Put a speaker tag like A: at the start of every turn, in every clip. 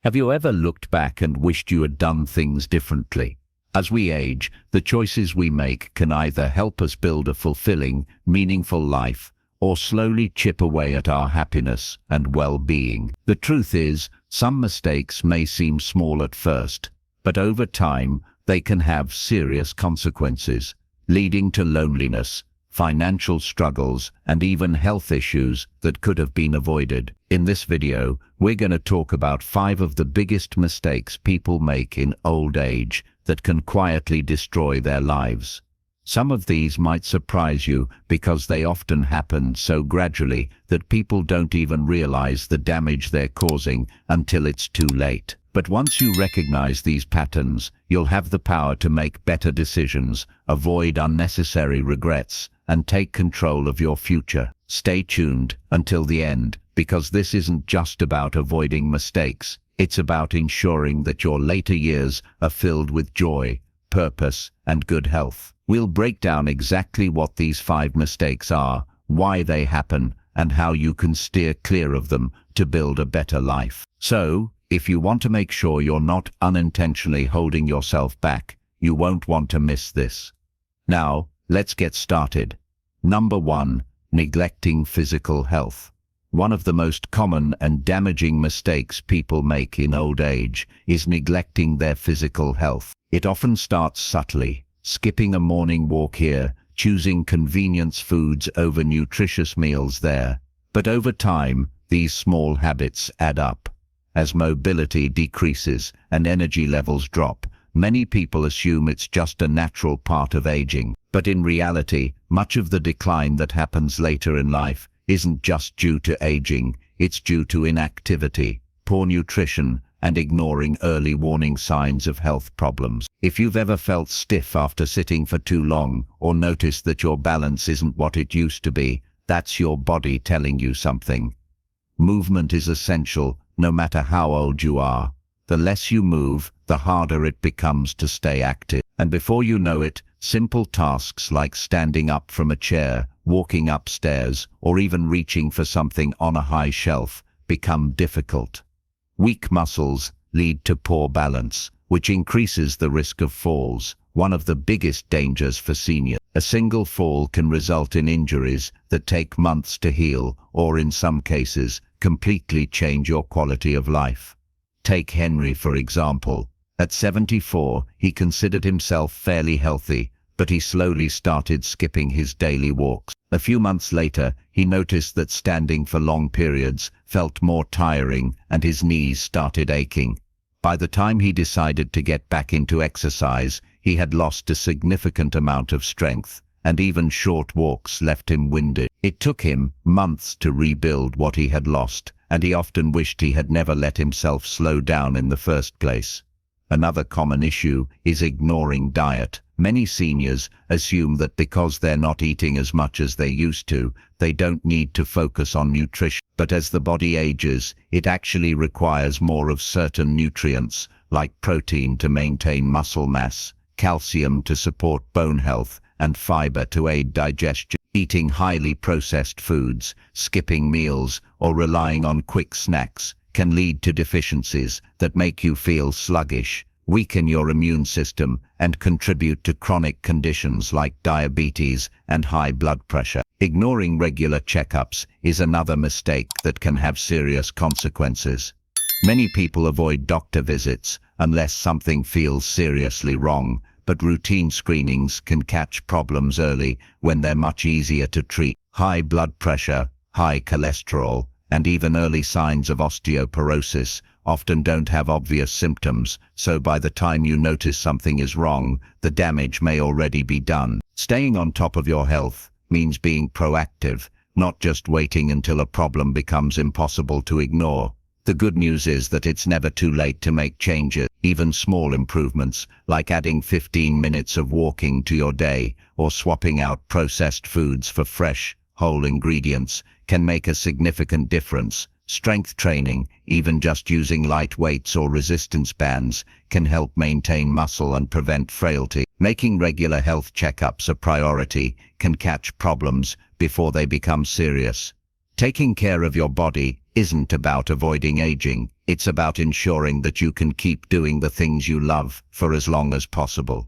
A: Have you ever looked back and wished you had done things differently? As we age, the choices we make can either help us build a fulfilling, meaningful life, or slowly chip away at our happiness and well-being. The truth is, some mistakes may seem small at first, but over time, they can have serious consequences, leading to loneliness, financial struggles, and even health issues that could have been avoided. In this video, we're going to talk about 5 of the biggest mistakes people make in old age that can quietly destroy their lives. Some of these might surprise you because they often happen so gradually that people don't even realize the damage they're causing until it's too late. But once you recognize these patterns, you'll have the power to make better decisions, avoid unnecessary regrets, and take control of your future. Stay tuned until the end, because this isn't just about avoiding mistakes. It's about ensuring that your later years are filled with joy, purpose, and good health. We'll break down exactly what these 5 mistakes are, why they happen, and how you can steer clear of them to build a better life. So, if you want to make sure you're not unintentionally holding yourself back, you won't want to miss this. Now, let's get started. Number 1. Neglecting physical health. One of the most common and damaging mistakes people make in old age is neglecting their physical health. It often starts subtly, skipping a morning walk here, choosing convenience foods over nutritious meals there. But over time, these small habits add up. As mobility decreases and energy levels drop, many people assume it's just a natural part of aging. But in reality, much of the decline that happens later in life isn't just due to aging, it's due to inactivity, poor nutrition, and ignoring early warning signs of health problems. If you've ever felt stiff after sitting for too long, or noticed that your balance isn't what it used to be, that's your body telling you something. Movement is essential, no matter how old you are. The less you move, the harder it becomes to stay active. And before you know it, simple tasks like standing up from a chair, walking upstairs, or even reaching for something on a high shelf become difficult. Weak muscles lead to poor balance, which increases the risk of falls, one of the biggest dangers for seniors. A single fall can result in injuries that take months to heal, or in some cases, completely change your quality of life. Take Henry, for example. At 74, he considered himself fairly healthy, but he slowly started skipping his daily walks. A few months later, he noticed that standing for long periods felt more tiring and his knees started aching. By the time he decided to get back into exercise, he had lost a significant amount of strength, and even short walks left him winded. It took him months to rebuild what he had lost, and he often wished he had never let himself slow down in the first place. Another common issue is ignoring diet. Many seniors assume that because they're not eating as much as they used to, they don't need to focus on nutrition. But as the body ages, it actually requires more of certain nutrients, like protein to maintain muscle mass, calcium to support bone health, and fiber to aid digestion. Eating highly processed foods, skipping meals, or relying on quick snacks can lead to deficiencies that make you feel sluggish, weaken your immune system, and contribute to chronic conditions like diabetes and high blood pressure. Ignoring regular checkups is another mistake that can have serious consequences. Many people avoid doctor visits unless something feels seriously wrong, but routine screenings can catch problems early when they're much easier to treat. High blood pressure, high cholesterol, and even early signs of osteoporosis often don't have obvious symptoms, so by the time you notice something is wrong, the damage may already be done. Staying on top of your health means being proactive, not just waiting until a problem becomes impossible to ignore. The good news is that it's never too late to make changes. Even small improvements, like adding 15 minutes of walking to your day, or swapping out processed foods for fresh, whole ingredients, can make a significant difference. Strength training, even just using light weights or resistance bands, can help maintain muscle and prevent frailty. Making regular health checkups a priority can catch problems before they become serious. Taking care of your body isn't about avoiding aging, it's about ensuring that you can keep doing the things you love for as long as possible.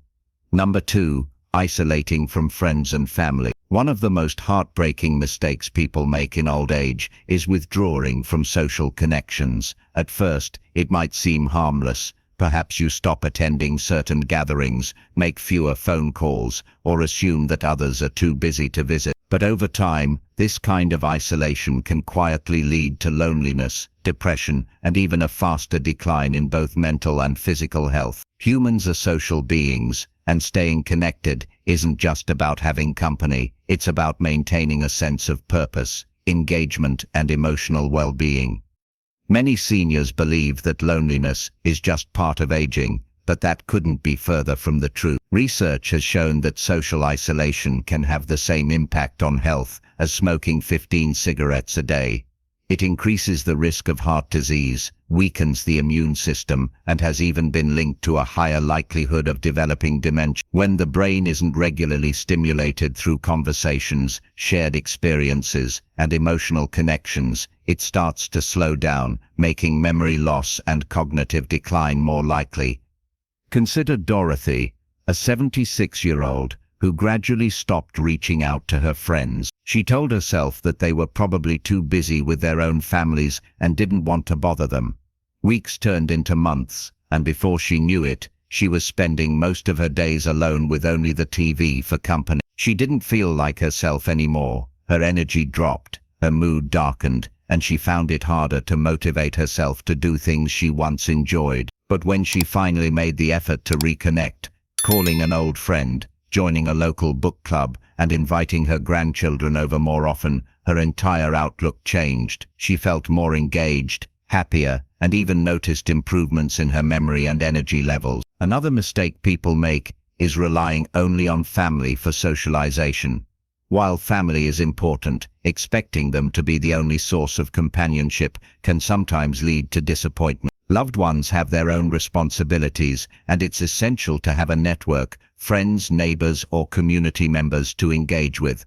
A: Number 2, isolating from friends and family. One of the most heartbreaking mistakes people make in old age is withdrawing from social connections. At first, it might seem harmless. Perhaps you stop attending certain gatherings, make fewer phone calls, or assume that others are too busy to visit. But over time, this kind of isolation can quietly lead to loneliness, depression, and even a faster decline in both mental and physical health. Humans are social beings, and staying connected isn't just about having company, it's about maintaining a sense of purpose, engagement, and emotional well-being. Many seniors believe that loneliness is just part of aging, but that couldn't be further from the truth. Research has shown that social isolation can have the same impact on health as smoking 15 cigarettes a day. It increases the risk of heart disease, weakens the immune system, and has even been linked to a higher likelihood of developing dementia. When the brain isn't regularly stimulated through conversations, shared experiences, and emotional connections, it starts to slow down, making memory loss and cognitive decline more likely. Consider Dorothy, a 76-year-old, who gradually stopped reaching out to her friends. She told herself that they were probably too busy with their own families and didn't want to bother them. Weeks turned into months, and before she knew it, she was spending most of her days alone with only the TV for company. She didn't feel like herself anymore. Her energy dropped, her mood darkened, and she found it harder to motivate herself to do things she once enjoyed. But when she finally made the effort to reconnect, calling an old friend, joining a local book club, and inviting her grandchildren over more often, her entire outlook changed. She felt more engaged, happier, and even noticed improvements in her memory and energy levels. Another mistake people make is relying only on family for socialization. While family is important, expecting them to be the only source of companionship can sometimes lead to disappointment. Loved ones have their own responsibilities, and it's essential to have a network, friends, neighbors, or community members to engage with.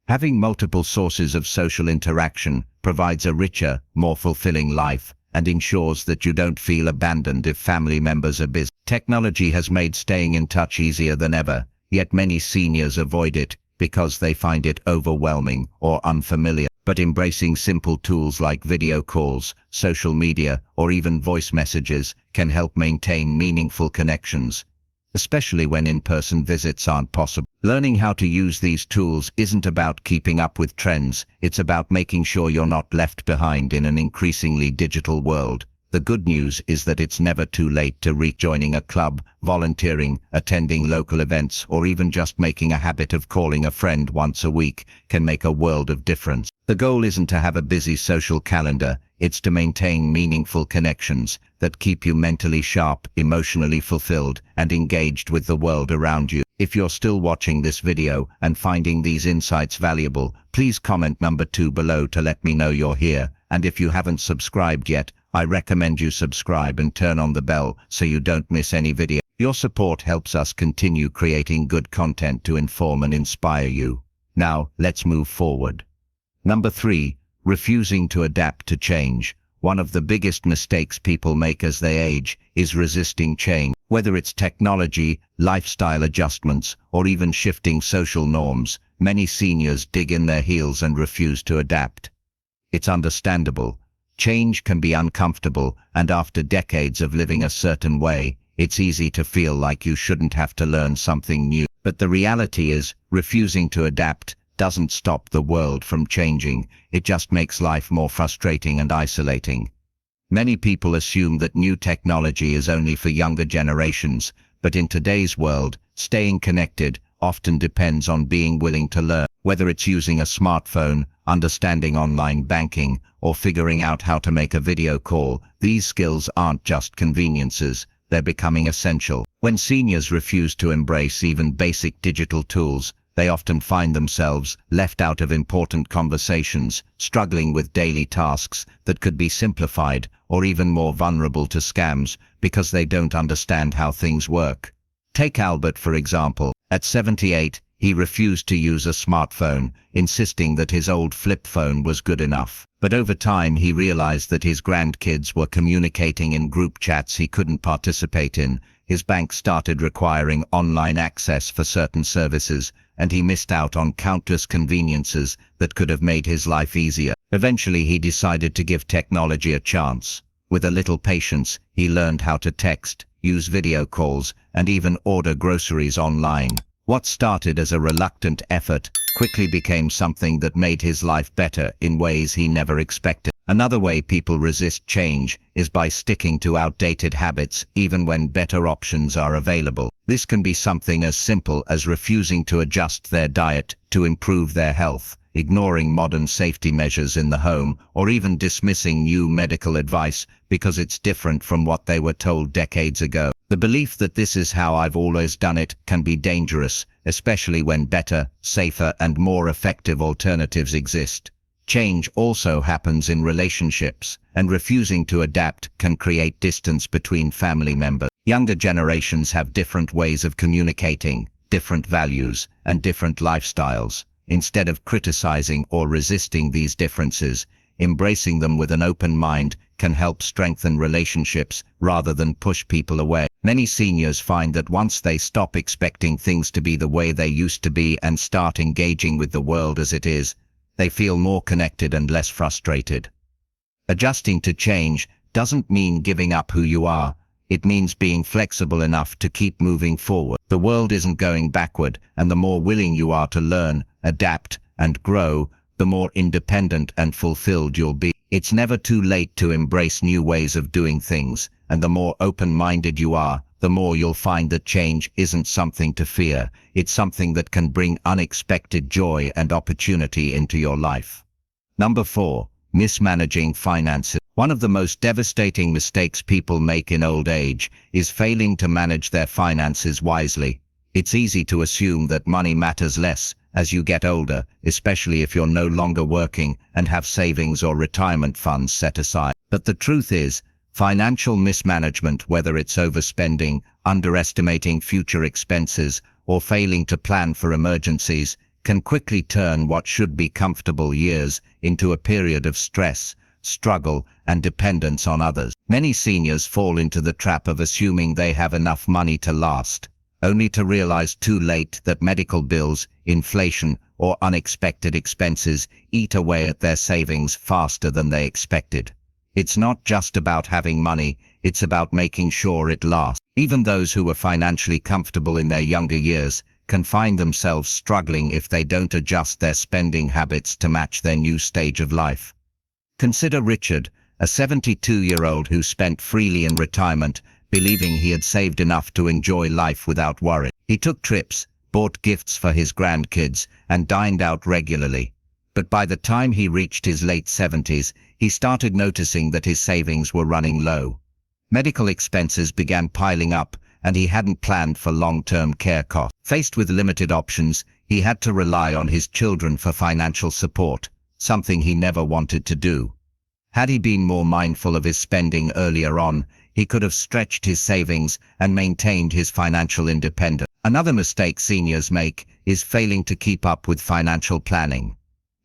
A: Having multiple sources of social interaction provides a richer, more fulfilling life, and ensures that you don't feel abandoned if family members are busy. Technology has made staying in touch easier than ever, yet many seniors avoid it because they find it overwhelming or unfamiliar. But embracing simple tools like video calls, social media, or even voice messages can help maintain meaningful connections, especially when in-person visits aren't possible. Learning how to use these tools isn't about keeping up with trends, it's about making sure you're not left behind in an increasingly digital world. The good news is that it's never too late to rejoining a club, volunteering, attending local events, or even just making a habit of calling a friend once a week can make a world of difference. The goal isn't to have a busy social calendar, it's to maintain meaningful connections that keep you mentally sharp, emotionally fulfilled, and engaged with the world around you. If you're still watching this video and finding these insights valuable, please comment number 2 below to let me know you're here. And if you haven't subscribed yet, I recommend you subscribe and turn on the bell so you don't miss any video. Your support helps us continue creating good content to inform and inspire you. Now, let's move forward. Number 3, refusing to adapt to change. One of the biggest mistakes people make as they age is resisting change. Whether it's technology, lifestyle adjustments, or even shifting social norms, many seniors dig in their heels and refuse to adapt. It's understandable. Change can be uncomfortable, and after decades of living a certain way, it's easy to feel like you shouldn't have to learn something new. But the reality is, refusing to adapt doesn't stop the world from changing, it just makes life more frustrating and isolating. Many people assume that new technology is only for younger generations, but in today's world, staying connected often depends on being willing to learn. Whether it's using a smartphone, understanding online banking, or figuring out how to make a video call, these skills aren't just conveniences, they're becoming essential. When seniors refuse to embrace even basic digital tools, they often find themselves left out of important conversations, struggling with daily tasks that could be simplified, or even more vulnerable to scams because they don't understand how things work. Take Albert, for example. At 78, He refused to use a smartphone, insisting that his old flip phone was good enough. But over time he realized that his grandkids were communicating in group chats he couldn't participate in. His bank started requiring online access for certain services, and he missed out on countless conveniences that could have made his life easier. Eventually he decided to give technology a chance. With a little patience, he learned how to text, use video calls, and even order groceries online. What started as a reluctant effort quickly became something that made his life better in ways he never expected. Another way people resist change is by sticking to outdated habits even when better options are available. This can be something as simple as refusing to adjust their diet to improve their health, ignoring modern safety measures in the home, or even dismissing new medical advice because it's different from what they were told decades ago. The belief that this is how I've always done it can be dangerous, especially when better, safer, and more effective alternatives exist. Change also happens in relationships, and refusing to adapt can create distance between family members. Younger generations have different ways of communicating, different values, and different lifestyles. Instead of criticizing or resisting these differences, embracing them with an open mind can help strengthen relationships rather than push people away. Many seniors find that once they stop expecting things to be the way they used to be and start engaging with the world as it is, they feel more connected and less frustrated. Adjusting to change doesn't mean giving up who you are. It means being flexible enough to keep moving forward. The world isn't going backward, and the more willing you are to learn, adapt, and grow, the more independent and fulfilled you'll be. It's never too late to embrace new ways of doing things, and the more open-minded you are, the more you'll find that change isn't something to fear. It's something that can bring unexpected joy and opportunity into your life. Number 4. Mismanaging finances. One of the most devastating mistakes people make in old age is failing to manage their finances wisely. It's easy to assume that money matters less as you get older, especially if you're no longer working and have savings or retirement funds set aside. But the truth is, financial mismanagement, whether it's overspending, underestimating future expenses, or failing to plan for emergencies, can quickly turn what should be comfortable years into a period of stress, struggle, and dependence on others. Many seniors fall into the trap of assuming they have enough money to last, only to realize too late that medical bills, inflation, or unexpected expenses eat away at their savings faster than they expected. It's not just about having money, it's about making sure it lasts. Even those who were financially comfortable in their younger years can find themselves struggling if they don't adjust their spending habits to match their new stage of life. Consider Richard, a 72-year-old who spent freely in retirement, believing he had saved enough to enjoy life without worry. He took trips, bought gifts for his grandkids, and dined out regularly. But by the time he reached his late 70s, he started noticing that his savings were running low. Medical expenses began piling up, and he hadn't planned for long-term care costs. Faced with limited options, he had to rely on his children for financial support, something he never wanted to do. Had he been more mindful of his spending earlier on, he could have stretched his savings and maintained his financial independence. Another mistake seniors make is failing to keep up with financial planning.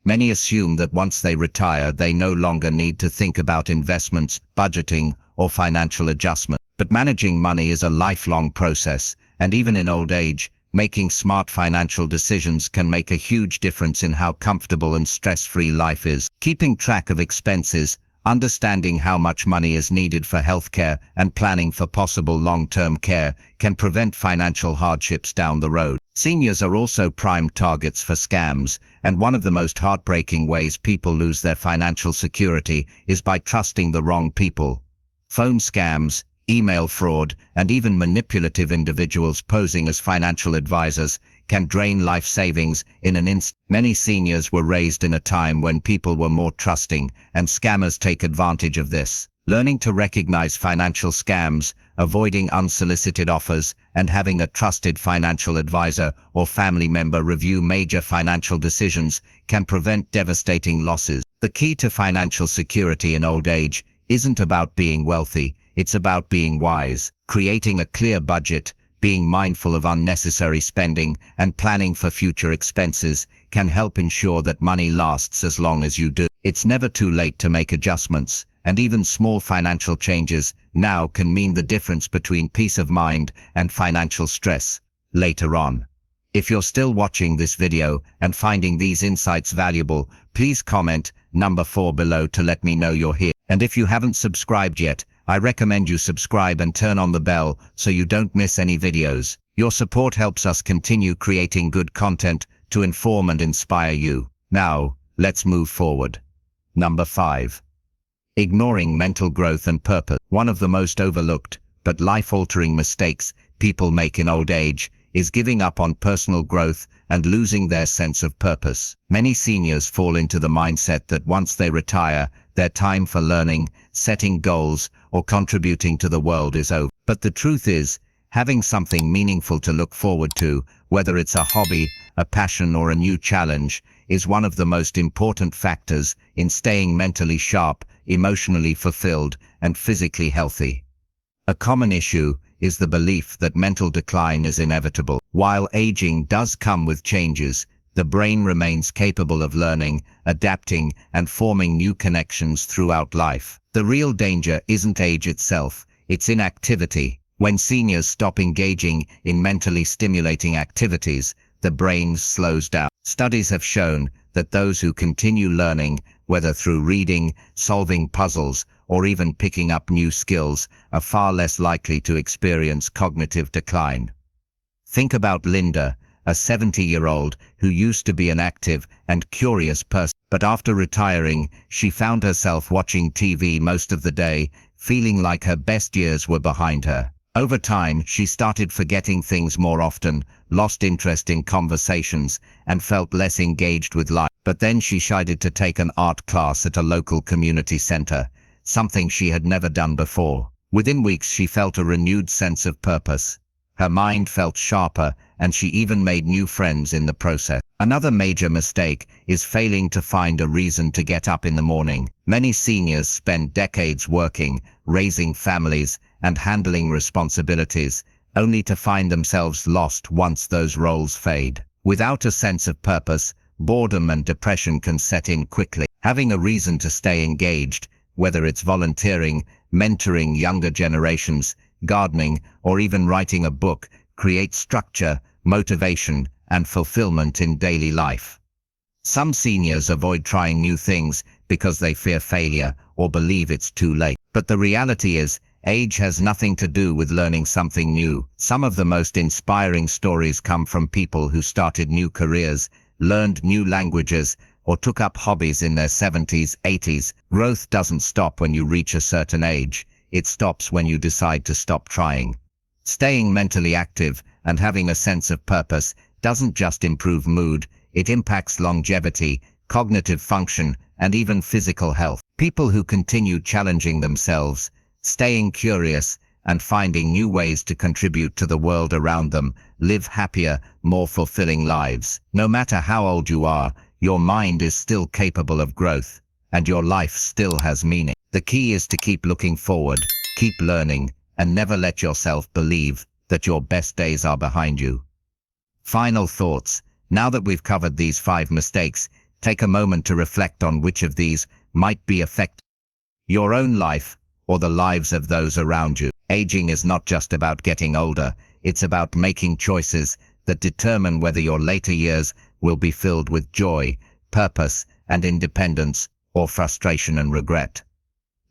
A: Many assume that once they retire, they no longer need to think about investments, budgeting, or financial adjustment. But managing money is a lifelong process, and even in old age, making smart financial decisions can make a huge difference in how comfortable and stress-free life is. Keeping track of expenses, understanding how much money is needed for healthcare, and planning for possible long-term care can prevent financial hardships down the road. Seniors are also prime targets for scams, and one of the most heartbreaking ways people lose their financial security is by trusting the wrong people. Phone scams, email fraud, and even manipulative individuals posing as financial advisors can drain life savings in an instant. Many seniors were raised in a time when people were more trusting, and scammers take advantage of this. Learning to recognize financial scams, avoiding unsolicited offers, and having a trusted financial advisor or family member review major financial decisions can prevent devastating losses. The key to financial security in old age isn't about being wealthy, it's about being wise. Creating a clear budget, being mindful of unnecessary spending and planning for future expenses can help ensure that money lasts as long as you do. It's never too late to make adjustments, and even small financial changes now can mean the difference between peace of mind and financial stress later on. If you're still watching this video and finding these insights valuable, please comment number 4 below to let me know you're here. And if you haven't subscribed yet, I recommend you subscribe and turn on the bell so you don't miss any videos. Your support helps us continue creating good content to inform and inspire you. Now, let's move forward. Number 5. Ignoring mental growth and purpose. One of the most overlooked but life-altering mistakes people make in old age is giving up on personal growth and losing their sense of purpose. Many seniors fall into the mindset that once they retire, their time for learning, setting goals, or contributing to the world is over. But the truth is, having something meaningful to look forward to, whether it's a hobby, a passion, or a new challenge, is one of the most important factors in staying mentally sharp, emotionally fulfilled, and physically healthy. A common issue is the belief that mental decline is inevitable. While aging does come with changes, the brain remains capable of learning, adapting, and forming new connections throughout life. The real danger isn't age itself, it's inactivity. When seniors stop engaging in mentally stimulating activities, the brain slows down. Studies have shown that those who continue learning, whether through reading, solving puzzles, or even picking up new skills, are far less likely to experience cognitive decline. Think about Linda, a 70-year-old who used to be an active and curious person, but after retiring, she found herself watching TV most of the day, feeling like her best years were behind her. Over time, she started forgetting things more often, lost interest in conversations, and felt less engaged with life. But then she decided to take an art class at a local community center, something she had never done before. Within weeks, she felt a renewed sense of purpose. Her mind felt sharper, and she even made new friends in the process. Another major mistake is failing to find a reason to get up in the morning. Many seniors spend decades working, raising families, and handling responsibilities, only to find themselves lost once those roles fade. Without a sense of purpose, boredom and depression can set in quickly. Having a reason to stay engaged, whether it's volunteering, mentoring younger generations, gardening, or even writing a book, creates structure, motivation, and fulfillment in daily life. Some seniors avoid trying new things because they fear failure or believe it's too late. But the reality is, age has nothing to do with learning something new. Some of the most inspiring stories come from people who started new careers, learned new languages, or took up hobbies in their 70s, 80s. Growth doesn't stop when you reach a certain age. It stops when you decide to stop trying. Staying mentally active and having a sense of purpose doesn't just improve mood, it impacts longevity, cognitive function, and even physical health. People who continue challenging themselves, staying curious, and finding new ways to contribute to the world around them live happier, more fulfilling lives. No matter how old you are, your mind is still capable of growth, and your life still has meaning. The key is to keep looking forward, keep learning, and never let yourself believe that your best days are behind you. Final thoughts. Now that we've covered these 5 mistakes, take a moment to reflect on which of these might be affecting your own life or the lives of those around you. Aging is not just about getting older, it's about making choices that determine whether your later years will be filled with joy, purpose, and independence, or frustration and regret.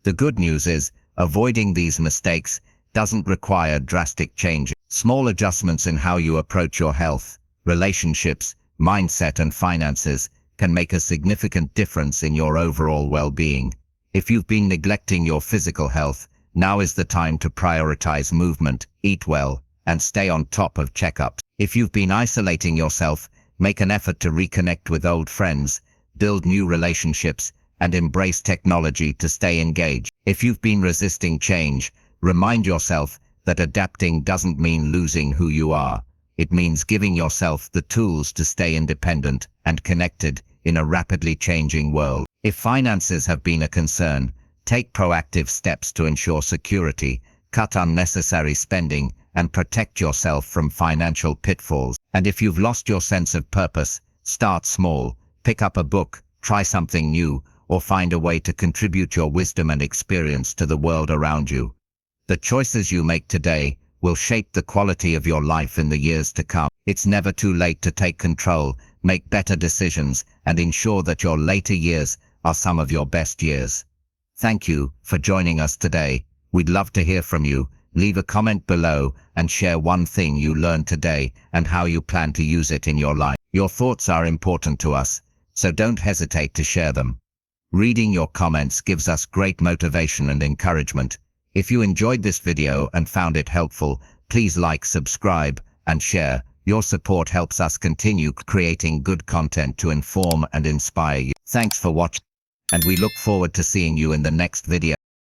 A: The good news is, avoiding these mistakes doesn't require drastic change. Small adjustments in how you approach your health, relationships, mindset, and finances can make a significant difference in your overall well-being. If you've been neglecting your physical health, now is the time to prioritize movement, eat well, and stay on top of checkups. If you've been isolating yourself, make an effort to reconnect with old friends, build new relationships, and embrace technology to stay engaged. If you've been resisting change, remind yourself that adapting doesn't mean losing who you are. It means giving yourself the tools to stay independent and connected in a rapidly changing world. If finances have been a concern, take proactive steps to ensure security, cut unnecessary spending, and protect yourself from financial pitfalls. And if you've lost your sense of purpose, start small, pick up a book, try something new, or find a way to contribute your wisdom and experience to the world around you. The choices you make today will shape the quality of your life in the years to come. It's never too late to take control, make better decisions, and ensure that your later years are some of your best years. Thank you for joining us today. We'd love to hear from you. Leave a comment below and share one thing you learned today and how you plan to use it in your life. Your thoughts are important to us, so don't hesitate to share them. Reading your comments gives us great motivation and encouragement. If you enjoyed this video and found it helpful, please like, subscribe, and share. Your support helps us continue creating good content to inform and inspire you. Thanks for watching, and we look forward to seeing you in the next video.